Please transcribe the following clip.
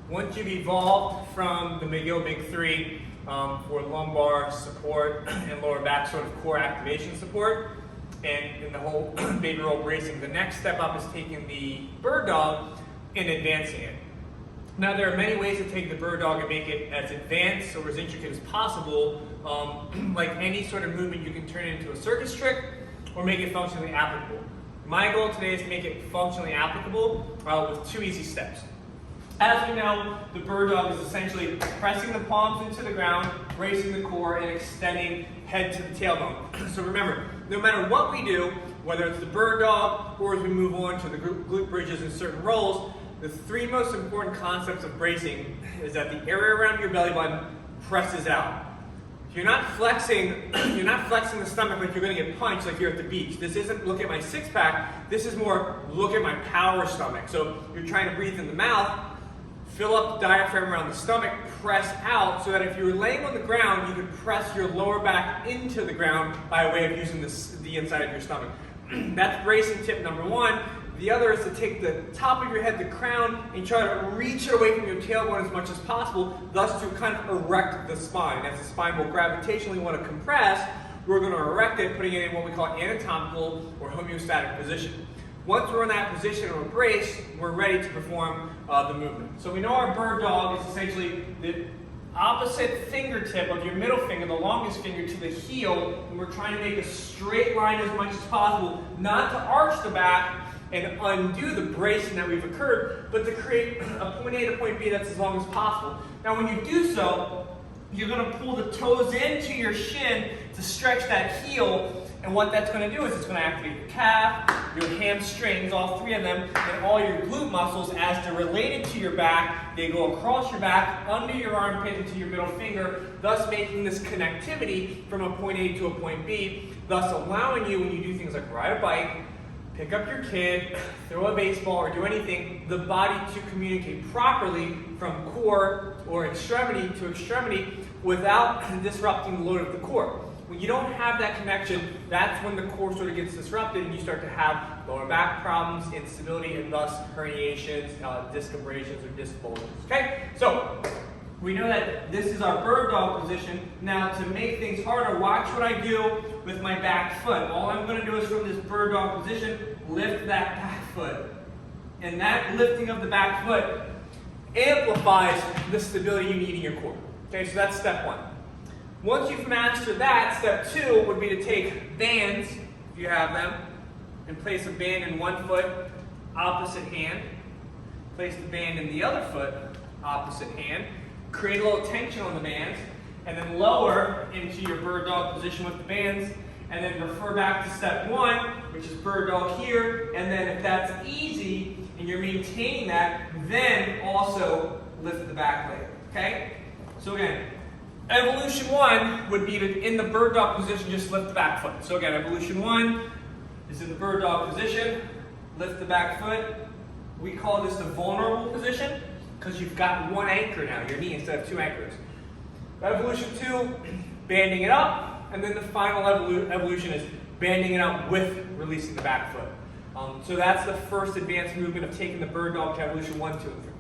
Once you've evolved from the McGill Big Three for lumbar support and lower back sort of core activation support, and in the whole baby roll bracing, the next step up is taking the bird dog and advancing it. Now there are many ways to take the bird dog and make it as advanced or as intricate as possible. Like any sort of movement, you can turn it into a circus trick or make it functionally applicable. My goal today is to make it functionally applicable with 2 easy steps. As we know, the bird dog is essentially pressing the palms into the ground, bracing the core, and extending head to the tailbone. So remember, no matter what we do, whether it's the bird dog or as we move on to the glute bridges and certain rolls, the 3 most important concepts of bracing is that the area around your belly button presses out. You're not flexing the stomach like you're going to get punched like you're at the beach. This isn't look at my six-pack. This is more look at my power stomach. So you're trying to breathe in the mouth, fill up the diaphragm around the stomach, press out so that if you were laying on the ground, you could press your lower back into the ground by way of using the inside of your stomach. That's bracing tip number 1. The other is to take the top of your head, the crown, and try to reach it away from your tailbone as much as possible, thus to kind of erect the spine. As the spine will gravitationally want to compress, we're going to erect it, putting it in what we call anatomical or homeostatic position. Once we're in that position or brace, we're ready to perform the movement. So we know our bird dog is essentially the opposite fingertip of your middle finger, the longest finger, to the heel, and we're trying to make a straight line as much as possible, not to arch the back and undo the bracing that we've occurred, but to create a point A to point B that's as long as possible. Now when you do so, you're going to pull the toes into your shin to stretch that heel, and what that's going to do is it's going to activate your calf, your hamstrings, all 3 of them, and all your glute muscles as they're related to your back. They go across your back, under your armpit, into your middle finger, thus making this connectivity from a point A to a point B, thus allowing you, when you do things like ride a bike, pick up your kid, throw a baseball, or do anything, the body to communicate properly from core or extremity to extremity without disrupting the load of the core. When you don't have that connection, that's when the core sort of gets disrupted and you start to have lower back problems, instability, and thus herniations, disc abrasions, or disc bulges. Okay? So, we know that this is our bird dog position. Now, to make things harder, watch what I do with my back foot. All I'm going to do is from this bird dog position, lift that back foot. And that lifting of the back foot amplifies the stability you need in your core. Okay, so that's step 1. Once you've mastered that, step 2 would be to take bands, if you have them, and place a band in one foot, opposite hand. Place the band in the other foot, opposite hand. Create a little tension on the bands, and then lower into your bird dog position with the bands, and then refer back to step 1, which is bird dog here, and then if that's easy, and you're maintaining that, then also lift the back leg, okay? So again, evolution 1 would be to, in the bird dog position, just lift the back foot. So again, evolution 1 is in the bird dog position, lift the back foot. We call this the vulnerable position because you've got 1 anchor now, your knee, instead of 2 anchors. Evolution 2, banding it up, and then the final evolution is banding it up with releasing the back foot. So that's the first advanced movement of taking the bird dog to evolution 1, 2, and 3.